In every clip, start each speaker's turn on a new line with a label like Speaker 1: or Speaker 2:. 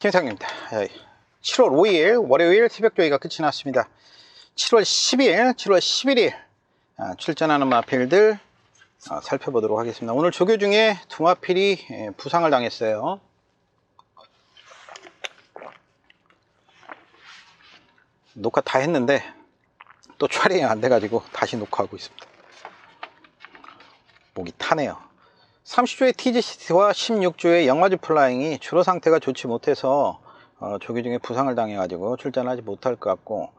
Speaker 1: 김상입니다. 7월 5일 월요일 새벽 조회가 끝이 났습니다. 7월 10일, 7월 11일 출전하는 마필들 살펴보도록 하겠습니다. 오늘 조교 중에 두 마필이 부상을 당했어요. 녹화 다 했는데 또 촬영이 안 돼가지고 다시 녹화하고 있습니다. 목이 타네요. 30조의 TGCT와 16조의 영마주 플라잉이 주로 상태가 좋지 못해서 조교 중에 부상을 당해가지고 출전하지 못할 것 같고,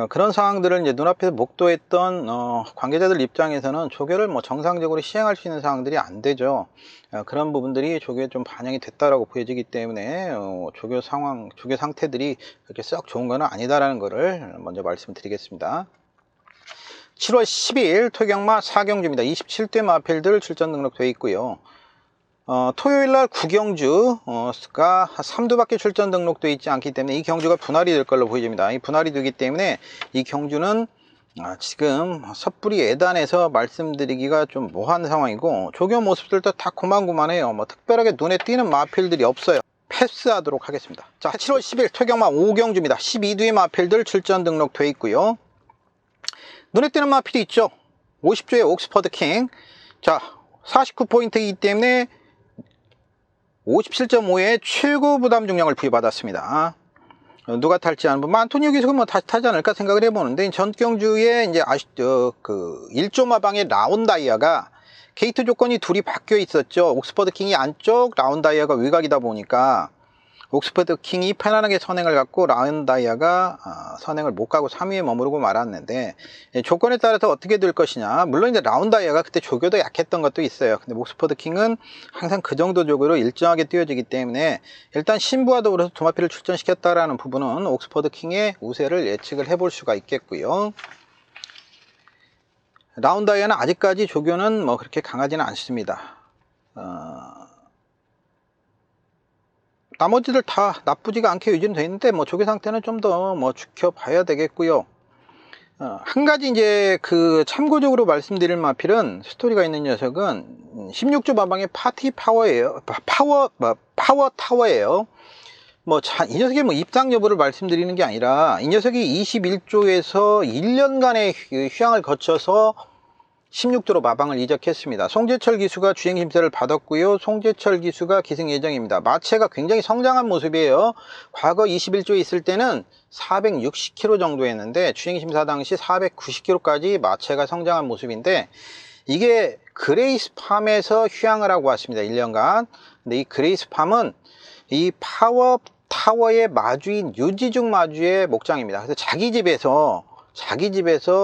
Speaker 1: 그런 상황들을 이제 눈앞에서 목도했던 관계자들 입장에서는 조교를 정상적으로 시행할 수 있는 상황들이 안 되죠. 그런 부분들이 조교에 좀 반영이 됐다라고 보여지기 때문에 조교 상황, 조교 상태들이 그렇게 썩 좋은 건 아니다라는 것을 먼저 말씀드리겠습니다. 7월 12일 토경마 4경주입니다. 27대 마필들 출전 등록되어 있고요. 토요일날 9경주가 3두밖에 출전 등록되어 있지 않기 때문에 이 경주가 분할이 될 걸로 보여집니다. 이 분할이 되기 때문에 이 경주는 지금 섣불리 예단해서 말씀드리기가 좀 모호한 상황이고, 조교 모습들도 다 고만고만해요. 특별하게 눈에 띄는 마필들이 없어요. 패스하도록 하겠습니다. 자, 7월 10일 토경마 5경주입니다. 12두의 마필들 출전 등록되어 있고요. 눈에 띄는 마필이 있죠. 50조의 옥스퍼드 킹. 자, 49포인트이기 때문에 57.5의 최고 부담 중량을 부여받았습니다. 누가 탈지 않은 분, 안토니오 기수가 다시 타지 않을까 생각을 해보는데, 전경주에 이제 1조 마방의 라운다이아가 게이트 조건이 둘이 바뀌어 있었죠. 옥스퍼드 킹이 안쪽, 라운다이아가 외곽이다 보니까 옥스퍼드 킹이 편안하게 선행을 갖고 라운다이아가 선행을 못 가고 3위에 머무르고 말았는데, 조건에 따라서 어떻게 될 것이냐. 물론 이제 라운다이아가 그때 조교도 약했던 것도 있어요. 근데 옥스퍼드 킹은 항상 그 정도 조교로 일정하게 뛰어지기 때문에 일단 신부와 더불어서 두 마필을 출전시켰다라는 부분은 옥스퍼드 킹의 우세를 예측을 해볼 수가 있겠고요. 라운다이아는 아직까지 조교는 그렇게 강하지는 않습니다. 나머지들 다 나쁘지가 않게 유지는 되어 있는데 조교 상태는 좀 더 지켜봐야 되겠고요. 한 가지 이제 참고적으로 말씀드릴 마필은, 스토리가 있는 녀석은 16조 마방의 파티 파워예요. 파워 타워예요. 이 녀석의 입상 여부를 말씀드리는 게 아니라, 이 녀석이 21조에서 1년간의 휴양을 거쳐서 16조로 마방을 이적했습니다. 송재철 기수가 주행 심사를 받았고요. 송재철 기수가 기승 예정입니다. 마체가 굉장히 성장한 모습이에요. 과거 21조에 있을 때는 460kg 정도였는데 주행 심사 당시 490kg까지 마체가 성장한 모습인데, 이게 그레이스팜에서 휴양을 하고 왔습니다. 1년간. 근데 이 그레이스팜은 이 파워 타워의 마주인 유지중 마주의 목장입니다. 그래서 자기 집에서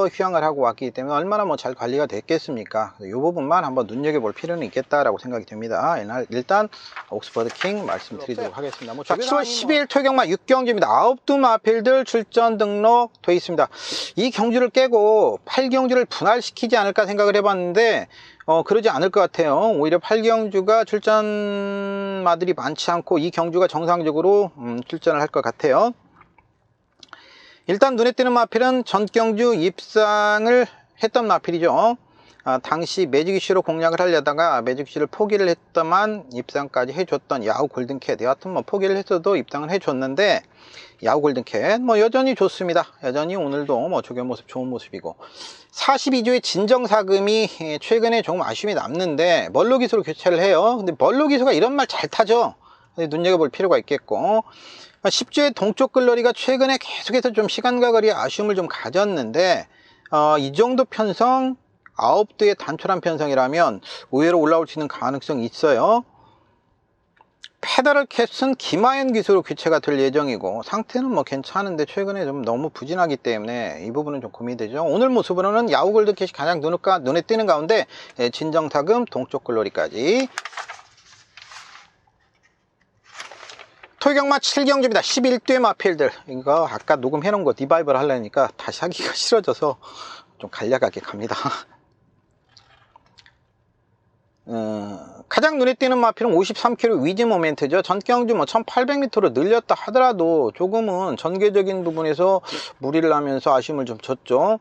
Speaker 1: 휴양을 하고 왔기 때문에 얼마나 잘 관리가 됐겠습니까? 이 부분만 한번 눈여겨볼 필요는 있겠다라고 생각이 됩니다. 일단 옥스퍼드 킹 말씀드리도록 하겠습니다. 7월 12일 토경마 6경주입니다. 9두 마필들 출전 등록되어 있습니다. 이 경주를 깨고 8경주를 분할시키지 않을까 생각을 해봤는데 그러지 않을 것 같아요. 오히려 8경주가 출전마들이 많지 않고 이 경주가 정상적으로 출전을 할 것 같아요. 일단 눈에 띄는 마필은 전경주 입상을 했던 마필이죠. 당시 매직이슈로 공략을 하려다가 매직이슈를 포기를 했더만 입상까지 해줬던 야후 골든캣. 여하튼 포기를 했어도 입상을 해줬는데 야후 골든캣 여전히 좋습니다. 여전히 오늘도 조교 모습 좋은 모습이고, 42조의 진정사금이 최근에 조금 아쉬움이 남는데 멀로 기수로 교체를 해요. 근데 멀로 기수가 이런 말 잘 타죠. 눈여겨볼 필요가 있겠고, 10조의 동쪽 글러리가 최근에 계속해서 좀 시간과 거리에 아쉬움을 좀 가졌는데, 이 정도 편성 9두의 단촐한 편성이라면 의외로 올라올 수 있는 가능성이 있어요. 페더럴 캡은 김하연 기수로 교체가 될 예정이고, 상태는 괜찮은데 최근에 좀 너무 부진하기 때문에 이 부분은 좀 고민이 되죠. 오늘 모습으로는 야후 골드캣이 가장 눈에 띄는 가운데 진정사금 동쪽 글러리까지. 토경마 7경주입니다. 11대 마필들. 이거 아까 녹음해 놓은 거 리바이벌 하려니까 다시 하기가 싫어져서 좀 간략하게 갑니다. 가장 눈에 띄는 마필은 53kg 위즈 모멘트죠. 전경주 1800m로 늘렸다 하더라도 조금은 전개적인 부분에서 무리를 하면서 아쉬움을 좀 줬죠.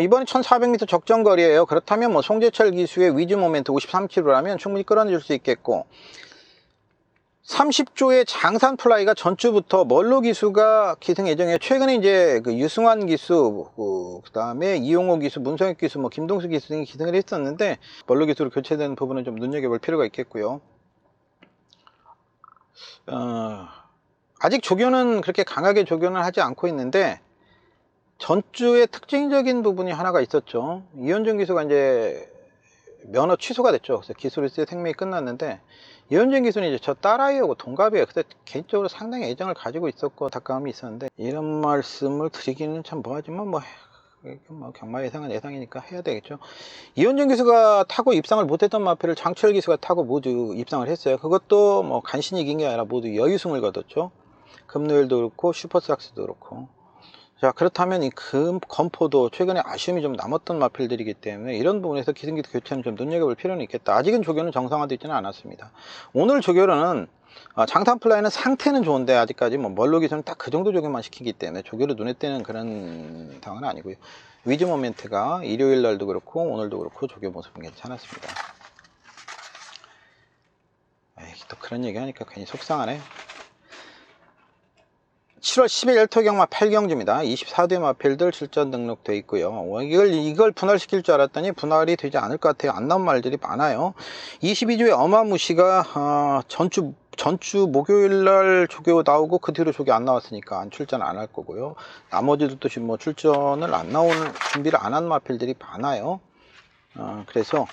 Speaker 1: 이번에 1400m 적정거리예요. 그렇다면 송재철 기수의 위즈 모멘트 53kg라면 충분히 끌어내줄 수 있겠고, 30조의 장산 플라이가 전주부터 멀로 기수가 기승 예정이에요. 최근에 이제 그 유승환 기수, 그다음에 이용호 기수, 문성혁 기수, 뭐 김동수 기수 등이 기승을 했었는데 멀로 기수로 교체되는 부분은 좀 눈여겨볼 필요가 있겠고요. 아직 조교는 그렇게 강하게 조교는 하지 않고 있는데 전주의 특징적인 부분이 하나가 있었죠. 이현준 기수가 이제 면허 취소가 됐죠. 그래서 기술일세 생명이 끝났는데 이현준 기수는 이제 저 딸아이하고 동갑이에요. 그래서 개인적으로 상당히 애정을 가지고 있었고 안타까움이 있었는데 이런 말씀을 드리기는 참 뭐하지만 뭐 경마 예상은 예상이니까 해야 되겠죠. 이현준 기수가 타고 입상을 못했던 마필을 장철 기수가 타고 모두 입상을 했어요. 그것도 뭐 간신히 이긴 게 아니라 모두 여유승을 거뒀죠. 금노엘도 그렇고 슈퍼스락스도 그렇고. 자, 그렇다면 이 검포도 최근에 아쉬움이 좀 남았던 마필들이기 때문에 이런 부분에서 기승기수 교체는 좀 눈여겨볼 필요는 있겠다. 아직은 조교는 정상화되어 있지는 않았습니다. 오늘 조교로는 장탄 플라이는 상태는 좋은데 아직까지 뭐 멀로 기수는 딱 그 정도 조교만 시키기 때문에 조교로 눈에 띄는 그런 상황은 아니고요. 위즈 모멘트가 일요일 날도 그렇고 오늘도 그렇고 조교 모습은 괜찮았습니다. 에이, 또 그런 얘기 하니까 괜히 속상하네. 7월 10일 토경마 8경주입니다. 24대 마필들 출전 등록되어 있고요. 이걸 분할시킬 줄 알았더니 분할이 되지 않을 것 같아요. 안 나온 말들이 많아요. 22조의 어마무시가 전주 목요일날 조교 나오고 그 뒤로 조교 안 나왔으니까 출전 안 할 거고요. 나머지도 또 뭐 출전을 안 나오는 준비를 안 한 마필들이 많아요. 그래서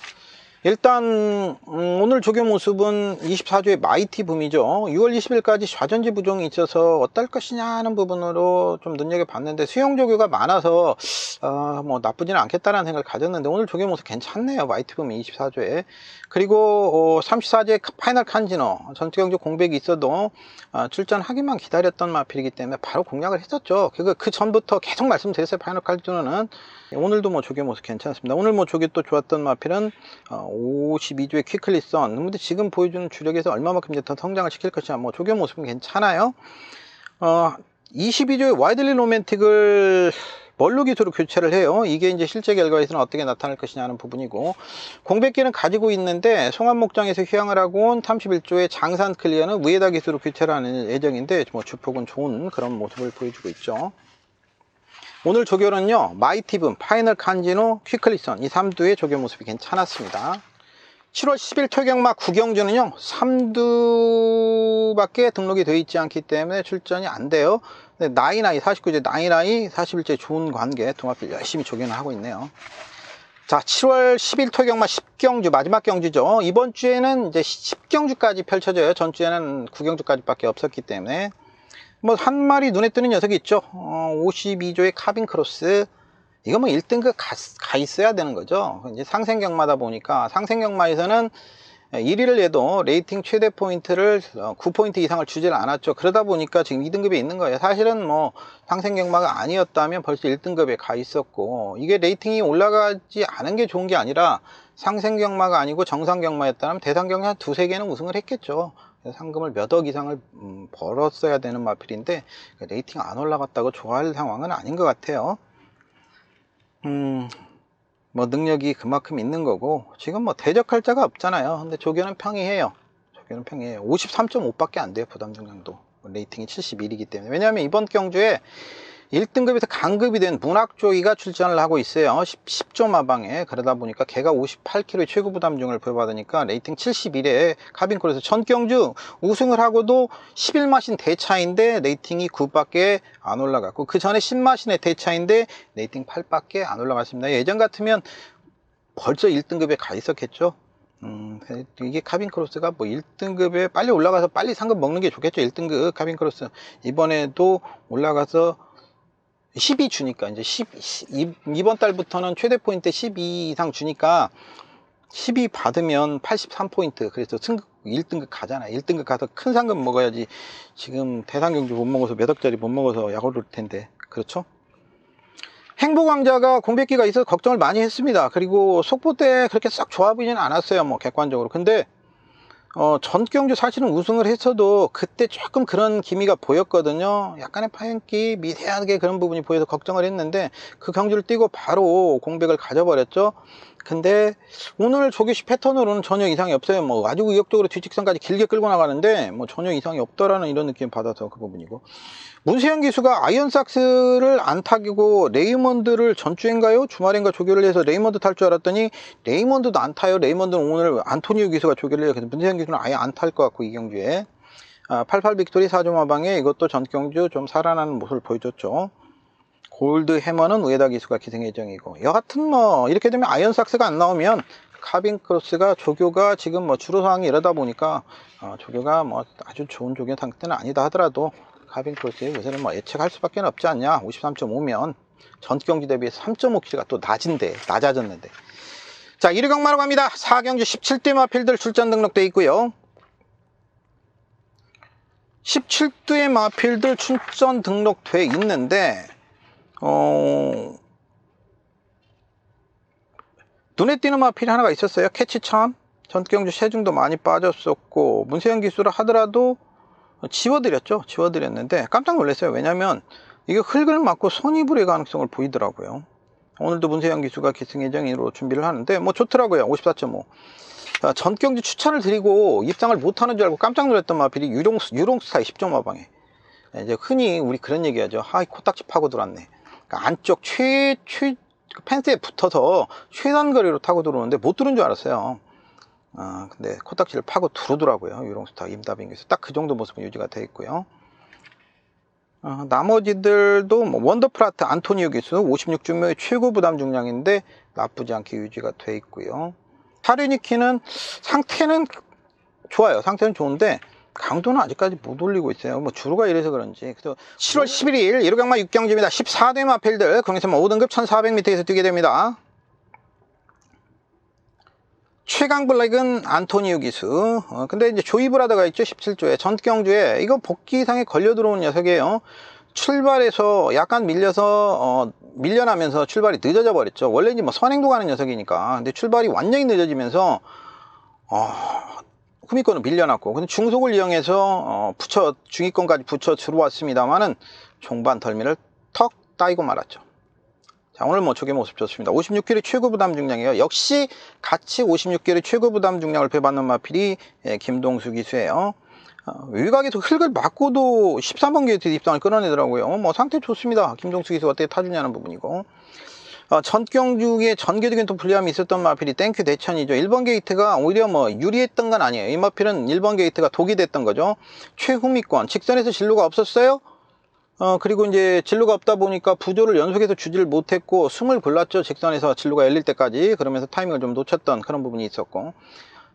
Speaker 1: 일단 오늘 조교 모습은 24조의 마이티 붐이죠. 6월 20일까지 좌전지 부종이 있어서 어떨 것이냐 하는 부분으로 좀 눈여겨봤는데 수용 조교가 많아서 뭐 나쁘지는 않겠다라는 생각을 가졌는데 오늘 조교 모습 괜찮네요. 마이티 붐이 24조에. 그리고 34조의 파이널 칸지노 전투경주 공백이 있어도 출전하기만 기다렸던 마필이기 때문에 바로 공략을 했었죠. 그 전부터 계속 말씀드렸어요. 파이널 칸지노는. 오늘도 뭐 조교 모습 괜찮습니다. 오늘 뭐 조교 또 좋았던 마필은 52조의 퀴클리선. 근데 지금 보여주는 주력에서 얼마만큼 이제 더 성장을 시킬 것이냐. 뭐 조교 모습은 괜찮아요. 22조의 와이들리 로맨틱을 멀로 기수로 교체를 해요. 이게 이제 실제 결과에서는 어떻게 나타날 것이냐 하는 부분이고, 공백기는 가지고 있는데 송암 목장에서 휴양을 하고 온 31조의 장산 클리어는 위에다 기수로 교체를 하는 예정인데 뭐 주폭은 좋은 그런 모습을 보여주고 있죠. 오늘 조교는요, 마이티붐, 파이널 칸지노, 퀴클리선 이 3두의 조교 모습이 괜찮았습니다. 7월 10일 토경마 9경주는요 3두밖에 등록이 되어 있지 않기 때문에 출전이 안 돼요. 나이나이 49제 나이나이 41제 좋은 관계 동아필 열심히 조교는 하고 있네요. 자, 7월 10일 토경마 10경주 마지막 경주죠. 이번 주에는 이제 10경주까지 펼쳐져요. 전주에는 9경주까지밖에 없었기 때문에 뭐 한 마리 눈에 띄는 녀석이 있죠. 52조의 카빈 크로스. 이거 뭐 1등급 가 있어야 되는 거죠. 이제 상생경마다 보니까 상생경마에서는 1위를 해도 레이팅 최대 포인트를 9포인트 이상을 주질 않았죠. 그러다 보니까 지금 2등급에 있는 거예요. 사실은 뭐 상생경마가 아니었다면 벌써 1등급에 가 있었고, 이게 레이팅이 올라가지 않은 게 좋은 게 아니라 상생경마가 아니고 정상경마였다면 대상경마 한 두세 개는 우승을 했겠죠. 상금을 몇 억 이상을 벌었어야 되는 마필인데 레이팅 안 올라갔다고 좋아할 상황은 아닌 것 같아요. 뭐 능력이 그만큼 있는 거고, 지금 뭐 대적할 자가 없잖아요. 근데 조교는 평이해요. 조교는 평이해요. 53.5밖에 안 돼요. 부담 중량도. 레이팅이 71이기 때문에. 왜냐하면 이번 경주에 1등급에서 강급이 된 문학조이가 출전을 하고 있어요. 10조 마방에. 그러다 보니까 걔가 58kg의 최고 부담중을 부여받으니까 레이팅 71에 카빈콜에서 전경주 우승을 하고도 11마신 대차인데 레이팅이 9밖에 안 올라갔고, 그 전에 10마신의 대차인데 레이팅 8밖에 안 올라갔습니다. 예전 같으면 벌써 1등급에 가 있었겠죠. 이게 카빈크로스가 뭐 1등급에 빨리 올라가서 빨리 상금 먹는 게 좋겠죠. 1등급 카빈크로스 이번에도 올라가서 12 주니까 이제 이번 달부터는 최대 포인트 12 이상 주니까 12 받으면 83포인트. 그래서 1등급 가잖아요. 1등급 가서 큰 상금 먹어야지. 지금 대상경주 못 먹어서 몇 억짜리 못 먹어서 약 오를 텐데. 그렇죠? 행보강자가 공백기가 있어서 걱정을 많이 했습니다. 그리고 속보 때 그렇게 싹 좋아 보이지는 않았어요. 뭐 객관적으로. 근데 전경주 사실은 우승을 했어도 그때 조금 그런 기미가 보였거든요. 약간의 파행기 미세하게 그런 부분이 보여서 걱정을 했는데 그 경주를 뛰고 바로 공백을 가져버렸죠. 근데 오늘 조교시 패턴으로는 전혀 이상이 없어요. 뭐 아주 의욕적으로 뒷직선까지 길게 끌고 나가는데 뭐 전혀 이상이 없더라는 이런 느낌 받아서 그 부분이고, 문세영 기수가 아이언삭스를 안 타기고 레이먼드를 전주인가요? 주말인가 조교를 해서 레이먼드 탈 줄 알았더니 레이먼드도 안 타요. 레이먼드는 오늘 안토니오 기수가 조교를 해요. 그래서 문세영 기수는 아예 안 탈 것 같고, 이 경주에 88 빅토리 4점 마방에 이것도 전경주 좀 살아나는 모습을 보여줬죠. 골드 해머는 우에다 기수가 기승 예정이고, 여하튼 뭐 이렇게 되면 아이언삭스가 안 나오면 카빈 크로스가 조교가 지금 뭐 주로 상황이 이러다 보니까 조교가 뭐 아주 좋은 조교 상태는 아니다 하더라도 카빈 크로스의 우세는 뭐 예측할 수밖에 없지 않냐. 53.5면 전 경기 대비해서 3.5kg가 또 낮아졌는데. 자, 1위 경마로 갑니다. 4경주 17대 마필들 출전 등록돼 있고요. 17대 마필들 출전 등록돼 있는데 눈에 띄는 마필이 하나가 있었어요. 캐치참. 전경주 체중도 많이 빠졌었고, 문세영 기수를 하더라도 지워드렸는데 깜짝 놀랐어요. 왜냐면 이게 흙을 맞고 손이불의 가능성을 보이더라고요. 오늘도 문세영 기수가 기승 예정으로 준비를 하는데 뭐 좋더라고요. 54.5. 전경주 추천을 드리고 입상을 못하는 줄 알고 깜짝 놀랐던 마필이 유롱스타의 10점 마방에. 이제 흔히 우리 그런 얘기하죠. 하이 코딱지 파고 들어왔네. 그러니까 안쪽 펜스에 붙어서 최단 거리로 타고 들어오는데 못 들은 줄 알았어요. 근데 코딱지를 파고 들어오더라고요. 유롱스타 임다빈에서 딱 그 정도 모습은 유지가 되어 있고요. 나머지들도 뭐 원더프라트 안토니오 기수 56중명의 최고 부담 중량인데 나쁘지 않게 유지가 되어 있고요. 타르니키는 상태는 좋아요. 상태는 좋은데 강도는 아직까지 못 올리고 있어요. 뭐 주로가 이래서 그런지. 그래서 7월 11일 1호 경마 6경주입니다. 14대 마필들 경에서만 5등급 1400m에서 뛰게 됩니다. 최강 블랙은 안토니오 기수. 근데 이제 조이 브라더가 있죠. 17조에 전경주에 이거 복귀상에 걸려 들어온 녀석이에요. 출발해서 약간 밀려나면서 출발이 늦어져 버렸죠. 원래 이제 뭐 선행도 가는 녀석이니까. 근데 출발이 완전히 늦어지면서 후미권은 밀려났고, 근데 중속을 이용해서 중위권까지 붙여 들어왔습니다만은 종반 덜미를 턱 따이고 말았죠. 자, 오늘 뭐 조개 모습 좋습니다. 56kg 최고 부담 중량이에요. 역시 같이 56kg 최고 부담 중량을 배받는 마필이 김동수 기수예요. 외곽에서 흙을 맞고도 13번 게이트 입상을 끌어내더라고요. 뭐 상태 좋습니다. 김동수 기수가 어떻게 타주냐는 부분이고, 전경주에 전개적인 또 불리함이 있었던 마필이 땡큐 대천이죠. 1번 게이트가 오히려 뭐 유리했던 건 아니에요. 이 마필은 1번 게이트가 독이 됐던 거죠. 최후미권 직선에서 진로가 없었어요. 그리고 이제 진로가 없다 보니까 부조를 연속해서 주지를 못했고 숨을 골랐죠. 직선에서 진로가 열릴 때까지. 그러면서 타이밍을 좀 놓쳤던 그런 부분이 있었고,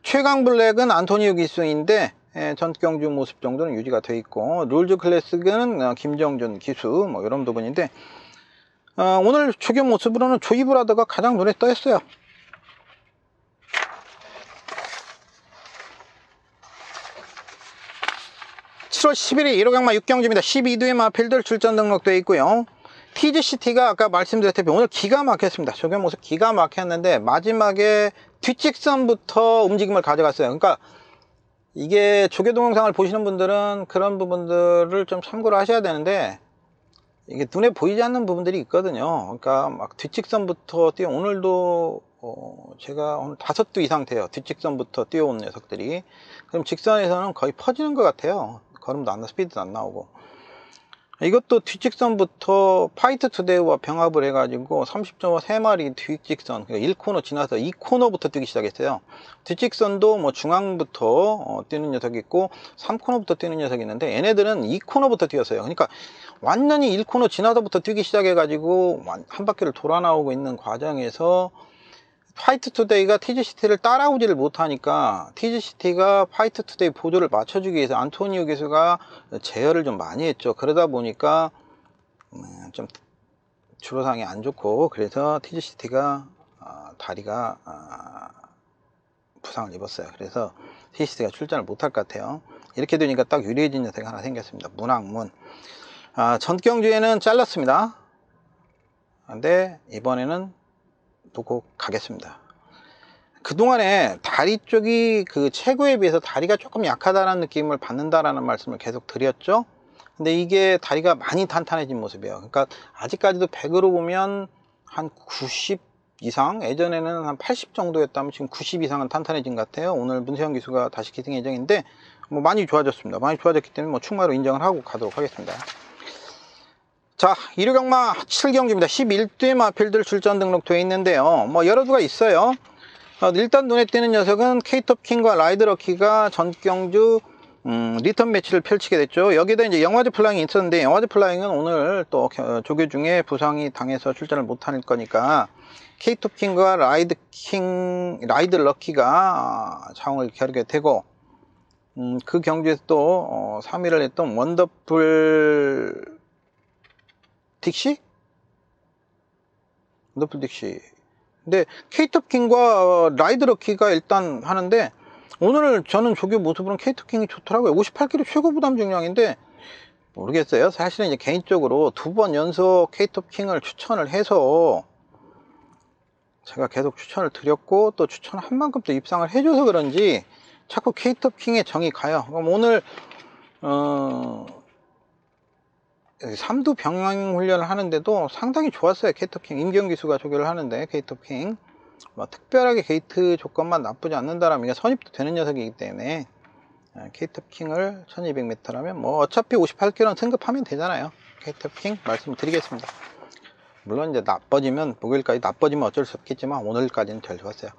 Speaker 1: 최강 블랙은 안토니오 기수인데 전경주 모습 정도는 유지가 돼 있고, 룰즈 클래식은 김정준 기수 뭐 이런 부분인데, 오늘 조교 모습으로는 조이 브라더가 가장 눈에 띄었어요. (7월 11일) 1호 경마 6경주입니다. 12두의 마필들 출전 등록되어 있고요. TGCT가 아까 말씀드렸다시피 오늘 기가 막혔습니다. 조교 모습 기가 막혔는데 마지막에 뒷직선부터 움직임을 가져갔어요. 그러니까 이게 조교 동영상을 보시는 분들은 그런 부분들을 좀 참고를 하셔야 되는데, 이게 눈에 보이지 않는 부분들이 있거든요. 그러니까 막 뒷직선부터 오늘도 제가 오늘 5두 이상 돼요. 뒷직선부터 뛰어온 녀석들이. 그럼 직선에서는 거의 퍼지는 것 같아요. 걸음도 안 나, 스피드도 안 나오고. 이것도 뒷직선부터 파이트 투데이와 병합을 해가지고 30.5 3마리 뒷직선, 그러니까 1코너 지나서 2코너부터 뛰기 시작했어요. 뒷직선도 뭐 중앙부터 뛰는 녀석이 있고 3코너부터 뛰는 녀석이 있는데, 얘네들은 2코너부터 뛰었어요. 그러니까 완전히 1코너 지나서부터 뛰기 시작해가지고 한 바퀴를 돌아 나오고 있는 과정에서 파이트 투데이가 TGCT를 따라오지를 못하니까 TGCT가 파이트 투데이 보조를 맞춰주기 위해서 안토니오 기수가 제어를 좀 많이 했죠. 그러다 보니까 좀 주로상이 안 좋고, 그래서 TGCT가 다리가 부상을 입었어요. 그래서 TGCT가 출전을 못할 것 같아요. 이렇게 되니까 딱 유리해진 녀석이 하나 생겼습니다. 문학문. 전경주에는 잘랐습니다. 근데 이번에는 놓고 가겠습니다. 그동안에 다리 쪽이 그 최고에 비해서 다리가 조금 약하다는 느낌을 받는다라는 말씀을 계속 드렸죠. 근데 이게 다리가 많이 탄탄해진 모습이에요. 그러니까 아직까지도 100으로 보면 한 90 이상, 예전에는 한 80 정도였다면 지금 90 이상은 탄탄해진 것 같아요. 오늘 문세영 기수가 다시 기승 예정인데 뭐 많이 좋아졌습니다. 많이 좋아졌기 때문에 뭐 충마로 인정을 하고 가도록 하겠습니다. 자, 1호경마 7경주입니다. 11대 마필들 출전 등록되어 있는데요. 뭐 여러 수가 있어요. 일단 눈에 띄는 녀석은 케이톱킹과 라이드럭키가 전경주 리턴 매치를 펼치게 됐죠. 여기다 이제 영화제 플라잉이 있었는데, 영화제 플라잉은 오늘 또 조교 중에 부상이 당해서 출전을 못할 거니까 케이톱킹과 라이드럭키가 상을 겨루게 되고, 그 경주에서 또 3위를 했던 원더풀 딕시? 원더풀 딕시. 근데 케이톱킹과 라이드럭키가 일단 하는데, 오늘 저는 조교 모습으로는 케이톱킹이 좋더라고요. 58kg 최고 부담 중량인데 모르겠어요. 사실은 이제 개인적으로 2번 연속 케이톱킹을 추천을 해서 제가 계속 추천을 드렸고 또 추천한 만큼 또 입상을 해줘서 그런지 자꾸 케이톱킹에 정이 가요. 그럼 오늘 3두 병행 훈련을 하는데도 상당히 좋았어요. 케이톱킹 임경 기수가 조교를 하는데 케이톱킹 뭐 특별하게 게이트 조건만 나쁘지 않는다라면 이게 선입도 되는 녀석이기 때문에 케이톱킹을 1200m라면 뭐 어차피 58kg는 승급하면 되잖아요. 케이톱킹 말씀드리겠습니다. 물론 이제 나빠지면 목요일까지 나빠지면 어쩔 수 없겠지만 오늘까지는 잘 좋았어요.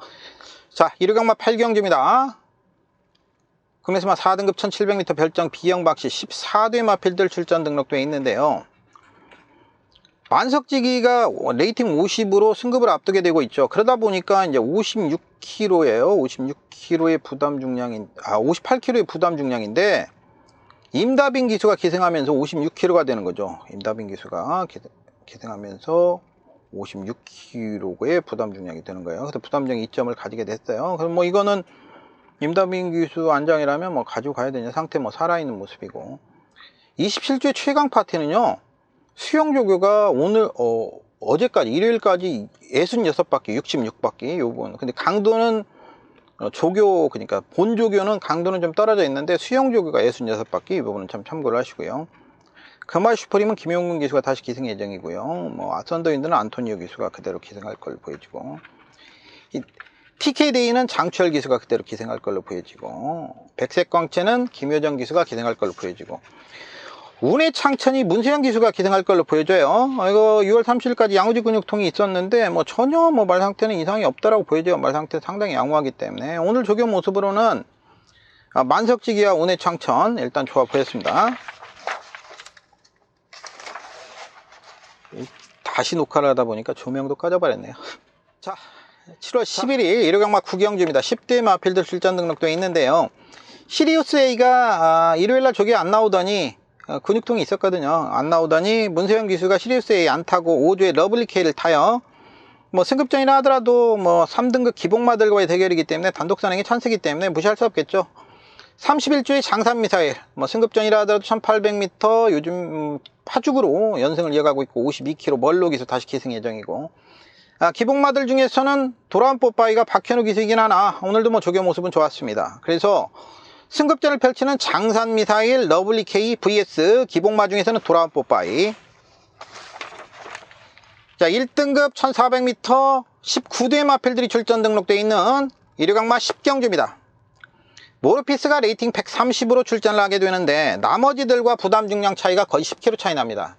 Speaker 1: 자, 1호경마 8경주입니다. 금에서만 4등급 1700m 별정 B형 박씨 14대 마필들 출전 등록되어 있는데요. 만석지기가 레이팅 50으로 승급을 앞두게 되고 있죠. 그러다 보니까 이제 56kg예요. 56kg의 부담 중량인, 58kg의 부담 중량인데, 임다빈 기수가 기승하면서 56kg가 되는 거죠. 임다빈 기수가 기승하면서 56kg의 부담 중량이 되는 거예요. 그래서 부담중 2점을 가지게 됐어요. 그럼 뭐 이거는 임다빈 기수 안장이라면 뭐 가지고 가야 되냐 상태 뭐 살아있는 모습이고, 27주의 최강 파티는요. 수영 조교가 오늘 어제까지 일요일까지 66바퀴 66바퀴 요번. 근데 강도는 조교 그러니까 본 조교는 강도는 좀 떨어져 있는데 수영 조교가 66바퀴 이 부분은 참 참고를 하시고요. 금화 슈퍼림은 김용근 기수가 다시 기승 예정이고요. 뭐 썬더윈드는 안토니오 기수가 그대로 기승할 걸로 보여지고, 이 TK데이는 장철 기수가 그대로 기승할 걸로 보여지고, 백색광채는 김효정 기수가 기승할 걸로 보여지고, 운의 창천이 문세영 기수가 기승할 걸로 보여져요. 이거 6월 30일까지 양우지 근육통이 있었는데 뭐 전혀 뭐 말 상태는 이상이 없다라고 보여져요. 말 상태 상당히 양호하기 때문에 오늘 조교 모습으로는 만석지기와 운의 창천 일단 좋아 보였습니다. 다시 녹화를 하다 보니까 조명도 꺼져버렸네요. 자, 7월 11일 1호경마 9경주입니다. 10대 마필들 출전 등록되어 있는데요. 시리우스 A가 일요일날 조교 안 나오더니 근육통이 있었거든요. 안 나오더니 문세영 기수가 시리우스 A 안 타고 5주에 러블리 K를 타요. 뭐 승급전이라 하더라도 뭐 3등급 기복마들과의 대결이기 때문에 단독 선행이 찬스이기 때문에 무시할 수 없겠죠. 31주의 장산 미사일 뭐 승급전이라 하더라도 1800m 요즘 파죽으로 연승을 이어가고 있고 52km 멀로 기수 다시 기승 예정이고, 기복마들 중에서는 돌아온 뽀빠이가 박현우 기수이긴 하나 오늘도 뭐 조교 모습은 좋았습니다. 그래서 승급전을 펼치는 장산 미사일 러블리 K vs 기복마 중에서는 돌아온 뽀빠이. 자, 1등급 1400m 19대 마필들이 출전 등록되어 있는 1호경마 10경주입니다. 모르피스가 레이팅 130으로 출전을 하게 되는데 나머지들과 부담 중량 차이가 거의 10kg 차이 납니다.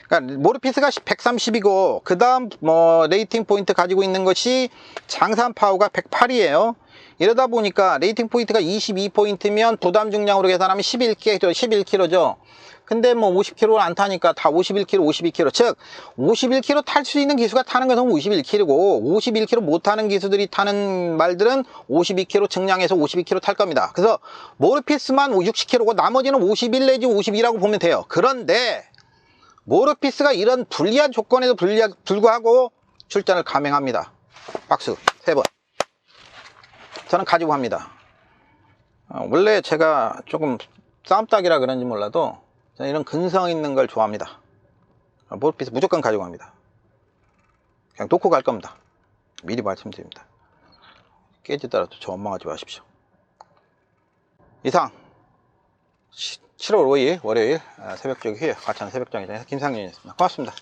Speaker 1: 그러니까 모르피스가 130이고 그 다음 뭐 레이팅 포인트 가지고 있는 것이 장산 파워가 108이에요. 이러다 보니까 레이팅 포인트가 22포인트면 부담 중량으로 계산하면 11kg죠. 근데 뭐 50kg를 안 타니까 다 51kg, 52kg. 즉 51kg 탈 수 있는 기수가 타는 것은 51kg고 51kg 못 타는 기수들이 타는 말들은 52kg 증량해서 52kg 탈 겁니다. 그래서 모르피스만 60kg고 나머지는 51 내지 52라고 보면 돼요. 그런데 모르피스가 이런 불리한 조건에도 불구하고 출전을 감행합니다. 박수 3번. 저는 가지고 갑니다. 원래 제가 조금 싸움닭이라 그런지 몰라도 저는 이런 근성 있는 걸 좋아합니다. 모르피스 무조건 가지고 갑니다. 그냥 놓고 갈 겁니다. 미리 말씀드립니다. 깨지더라도 저 원망하지 마십시오. 이상 7월 5일 월요일 새벽적이 과천 새벽장에서 김상윤이었습니다. 고맙습니다.